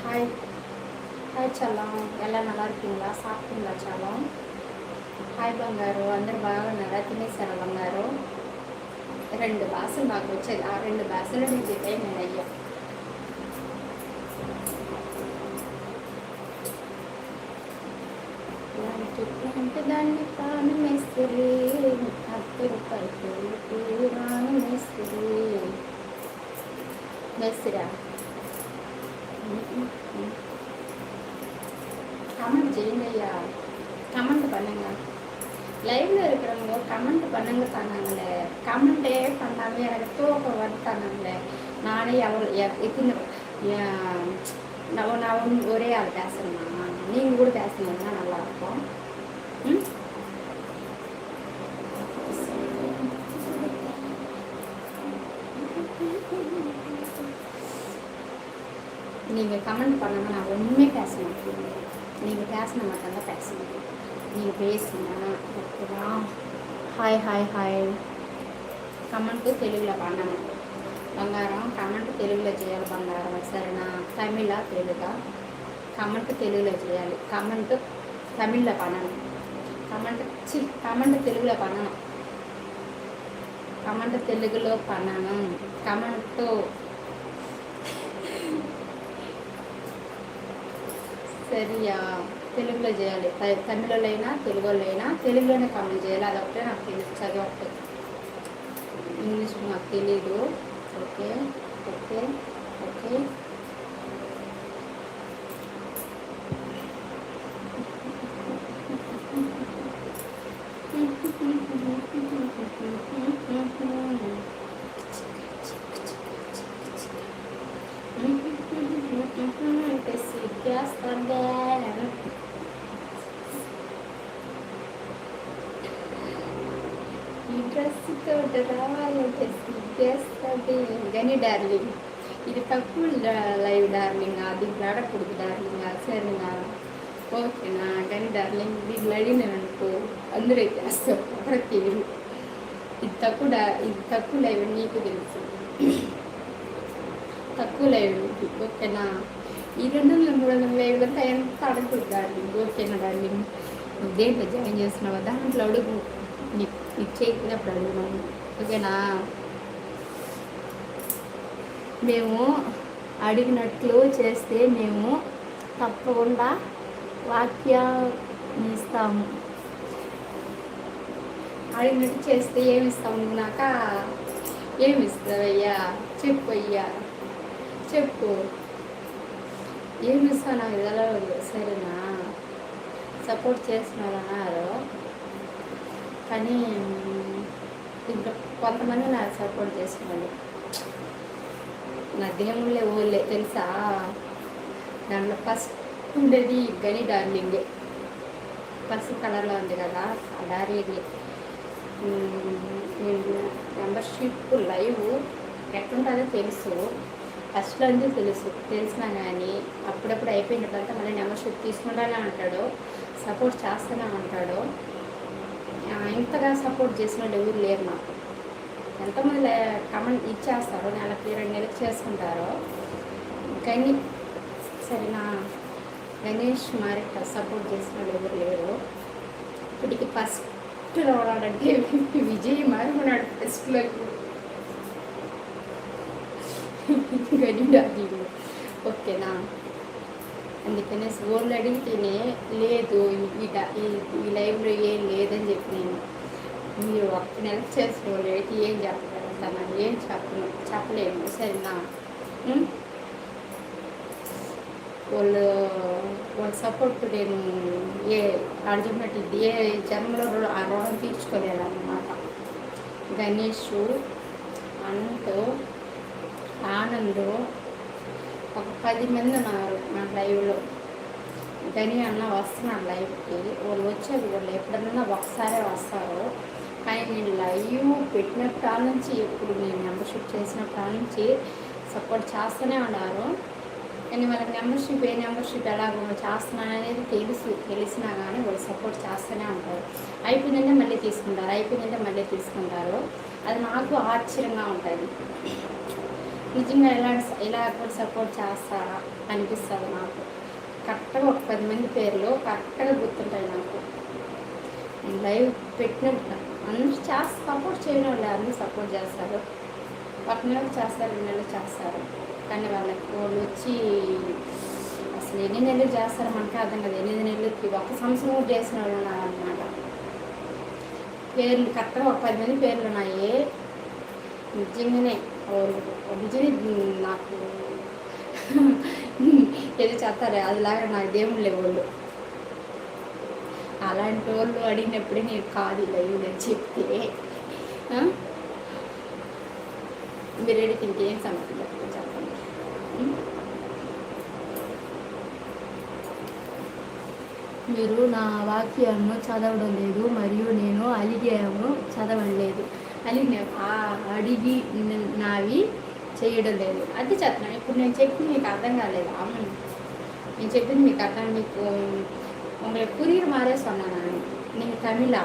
Hi hi చల్లం ఎలా நல்லா இருக்கீங்களா సాப்பிட்டீங்களா చల్లం హాయ్ బంగారు అందరు బాగున్నారా తినేసారా బంగారు రెండు బాసులు నాకు వచ్చేది ఆ రెండు బాసులు నేను చెప్పాను నేను అయ్యా అంటే దాన్ని ప్రాణం వేస్తుంది అత్తరు పైకి ప్రాణం వేస్తుంది వేస్తురా கமெண்ட் செய்யுங்க ஐயா கமெண்ட் பண்ணுங்க லைவ்ல இருக்கிறவங்க கமெண்ட் பண்ணுங்க தானாங்களே கமெண்டே பண்ணாம எனக்கு தூக்கம் வந்துட்டானாங்களே நானே எத்தனை நான் ஒரே ஆள் பேசணுமா நீங்கள் கூட பேசணுன்னா நல்லாயிருக்கும் ம் நீங்கள் கமெண்ட் பண்ணாமல் நான் ஒன்றுமே பேச மாட்டேன் நீங்கள் பேசின மட்டும்தான் பேச முடியும் நீங்கள் பேசுங்க ஓகேவா హాయ్ హాయ్ హాయ్ కమెంట్ తెలుగులో பண்ணணும் బంగారం కమెంట్ తెలుగులో చేయాలి బంగారం సరేనా తమిళ తెలుగా కమెంట్ తెలుగులో చేయాలి కమెంట్ తమిళ్లో பண்ணணும் కమెంట్ తెలుగులో பண்ணணும் కమెంట్ తెలుగులో பண்ணணும் కమెంట్ సరియా తెలుగులో చేయాలి తమిళలో అయినా తెలుగులో అయినా తెలుగులోనే కామెంట్ చేయాలి అదొకటే నాకు తెలుసు చదవట్టు ఇంగ్లీష్ నాకు తెలీదు ఓకే ఓకే ఓకే ఈ డ్రెస్ తోటి రావాలంటే సిగ్గేస్తుంది కానీ డార్లింగ్ ఇది తక్కువ లైవ్ డార్లింగ్ అది ఆడకూడదు డార్లింగ్ సరేనా ఓకేనా కానీ డార్లింగ్ దీన్ని అడిగినాను అనుకో అందరూ చేస్తాం ప్రతి ఇది తక్కువ లైవ్ నీకు తెలుసు తక్కువ లైవ్ ఓకేనా ఈ 200-300 లైవ్లంతా ఎంత అడగకూడదు డార్లింగ్ ఓకేనా డార్లింగ్ నువ్వు దేంట్లో జాయిన్ చేస్తున్నావా దాంట్లో అడుగు నీకు చేయకున్నప్పుడు అడుగున్నాను ఓకేనా మేము అడిగినట్లు చేస్తే మేము తప్పకుండా వాక్యాన్ని ఇస్తాము అడిగినట్టు చేస్తే ఏమి ఇస్తాము నాక ఏమి ఇస్తావయ్యా చెప్పు అయ్యా చెప్పు ఏమి ఇస్తావు నాకు తెలవదు సరేనా సపోర్ట్ చేస్తున్నారన్నారు కానీ ఇప్పుడు కొంతమంది నాకు సపోర్ట్ చేస్తున్నారు నా దేవుళ్ళే ఊళ్ళే తెలుసా దాంట్లో ఫస్ట్ ఉండేది గని డార్లింగే పసుపు కలర్లో ఉంది కదా ఆ డార్లింగే మెంబర్షిప్ లైవ్ ఎట్లుంటుందో తెలుసు ఫస్ట్లో అంతా తెలిసినా కానీ అప్పుడప్పుడు అయిపోయినట్లంతా మళ్ళీ మెంబర్షిప్ తీసుకుంటానే అంటాడు సపోర్ట్ చేస్తూనే ఉంటాడు ఇంతగా సపోర్ట్ చేసిన వాళ్ళు ఎవరు లేరు నాకు ఎంతమంది కమెంట్ ఇచ్చేస్తారు నెలకి 2 నెలలకు చేసుకుంటారు కానీ సరేనా గణేష్ మారిట సపోర్ట్ చేసిన వాళ్ళు ఎవరు లేరు ఇప్పటికి ఫస్ట్ రావడాలంటే విజయ్ మారిపోయినాడు ఫస్ట్లోకి గడిడాలి ఓకేనా అందుకనే ఓళ్ళు అడిగితేనే లేదు ఈ లైవ్లో ఏం లేదని చెప్పి నేను మీరు 1 నెల చేసిన వాళ్ళు అయితే ఏం చెప్పగలుగుతాను ఏం చెప్పలేము సరేనా వాళ్ళ సపోర్ట్ నేను అర్థమట్టి ఏ జన్మలో ఆ రుణం తీర్చుకోలేదన్నమాట గణేష్ అంటూ ఆనంద్ ఒక 10 మంది ఉన్నారు నా లైవ్లో గని అన్న వస్తున్నాడు లైవ్కి వాళ్ళు వచ్చేది వాళ్ళు ఎప్పుడన్నా ఒకసారే వస్తారు కానీ నేను లైవ్ పెట్టినప్పటి నుంచి ఎప్పుడు నేను మెంబర్షిప్ చేసినప్పటి నుంచి సపోర్ట్ చేస్తూనే ఉన్నారు కానీ వాళ్ళకి మెంబర్షిప్ ఏ మెంబర్షిప్ ఎలాగో చేస్తున్నాను అనేది తెలిసినా కానీ వాళ్ళు సపోర్ట్ చేస్తూనే ఉంటారు అయిపోయిందంటే మళ్ళీ తీసుకుంటారు అది నాకు ఆశ్చర్యంగా ఉంటుంది నిజంగా ఇలా కూడా సపోర్ట్ చేస్తారా అనిపిస్తుంది నాకు. కరెక్ట్గా ఒక 10 మంది పేర్లు కరెక్ట్గా గుర్తుంటాయి నాకు. లైవ్ పెట్టినట్టు అందరూ సపోర్ట్ చేయడం వాళ్ళు అందరూ సపోర్ట్ చేస్తారు. ఒక నెలకు చేస్తారు, 2 నెలలు చేస్తారు. కానీ వాళ్ళు వచ్చి అసలు ఎన్ని నెలలు చేస్తారో మనకే అర్థం కదా. 8 నెలలకి 1 సంవత్సరం చేసిన వాళ్ళు ఉన్నారన్నమాట. పేర్లు కరెక్ట్గా ఒక 10 మంది పేర్లు ఉన్నాయి. నిజంగానే నిజంగా నాకు ఏదో చేస్తారు అదిలాగా నాకు దేవుళ్ళు లేవు. అలాంటి వాళ్ళు అడిగినప్పుడే నేను కాదు లైవ్ అని చెప్తే మీరు అడిగితే ఇంకేం సంగతి చెప్పండి. మీరు నా వాక్యాలను చదవడం లేదు మరియు నేను అలిగాను చదవలేదు అడిగి నావి చేయడం లేదు. అది చెప్తున్నాను. ఇప్పుడు నేను చెప్పింది మీకు అర్థం కాలేదు. నేను చెప్పింది మీకు అర్థం మీకు உங்களுக்கு புரியுற மாதிரியே சொன்னேன் நான். நீங்கள் தமிழா?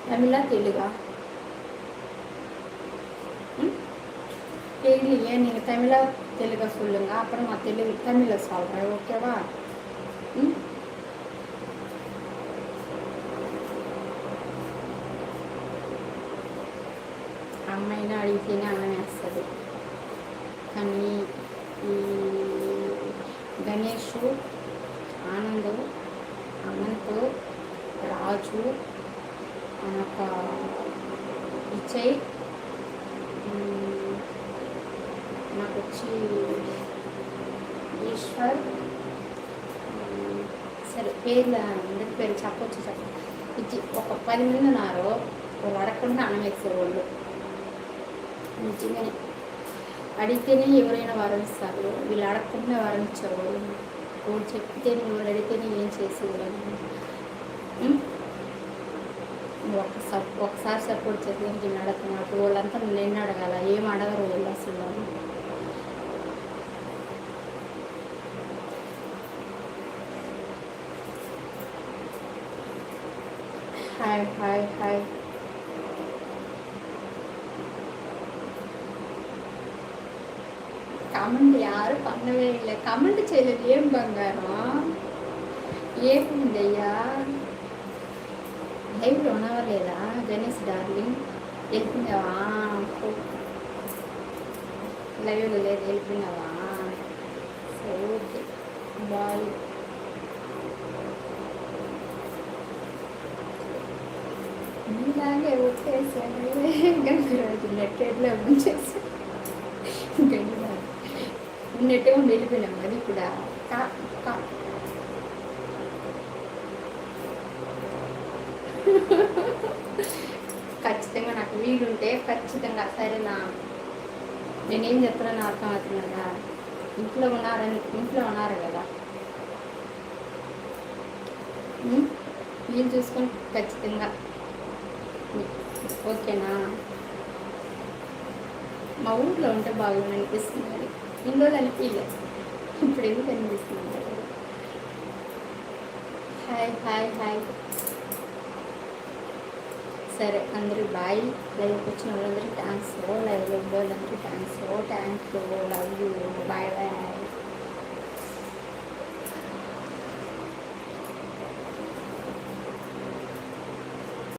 தமிழா தெலுங்கா? தெரியலையே. நீங்கள் தமிழா தெலுங்கா சொல்லுங்க, அப்புறம் நான் தமிழில் சொல்கிறேன். ஓகேவா? అమ్మాయిని అడిగితేనే అన్నం వేస్తుంది. కానీ ఈ గణేష్, ఆనంద్, అనంత్, రాజు, విజయ్, నాకు వచ్చి ఈశ్వర్, సరే పేర్లు అందరి పేరు చెప్పచ్చు. ఒక 10 మంది ఉన్నారు. వాళ్ళు అడగకుండా అన్నం వేసేవాళ్ళు. నిజంగానే అడిగితేనే ఎవరైనా వరణిస్తారు. వీళ్ళు అడగకుండా వరణించారు. వాళ్ళు చెప్తేనే వాళ్ళు అడిగితేనే ఏం చేసేవాళ్ళు. ఒకసారి సపోర్ట్ చేసి నేను అడుగుతున్నట్టు వాళ్ళంతా నేను అడగాల. ఏం అడగరు వాళ్ళు అసలు. Hi hi hi. కమెంట్ యారు పన్నవే இல்லை. కమెంట్ చేయలేదు. ఏం బంగారం ఏముందయ్యా? లైవ్లో ఉన్నవలేదా గణేష్ డార్లింగ్? వెళ్ళిపోయినావా? లైవ్లో లేదు, వెళ్ళిపోయినావా? Okay bye. మీలాగే ఒకేసారి గంగరాజు నెట్టెట్లో ఉంచేసి ఉన్నట్టుగా వెళ్ళిపోయినాం. అది కూడా ఖచ్చితంగా నాకు వీలుంటే ఖచ్చితంగా సరేనా. నేనేం చెప్తున్నాను అర్థం అవుతుంది కదా. ఇంట్లో ఉన్నారు కదా, వీలు చూసుకొని ఖచ్చితంగా. ఓకేనా? మా ఊళ్ళో ఉంటే బాగుంది అనిపిస్తుంది. ఇన్ని రోజులు అనిపించలేదు, ఇప్పుడు ఎందుకు అనిపిస్తుంది? Hi hi hi. సరే అందరూ బాయ్. లైవ్కి వచ్చిన వాళ్ళందరికీ థ్యాంక్స్. లైవ్లో వాళ్ళందరికీ thanks. Thank you. Love you. Bye bye.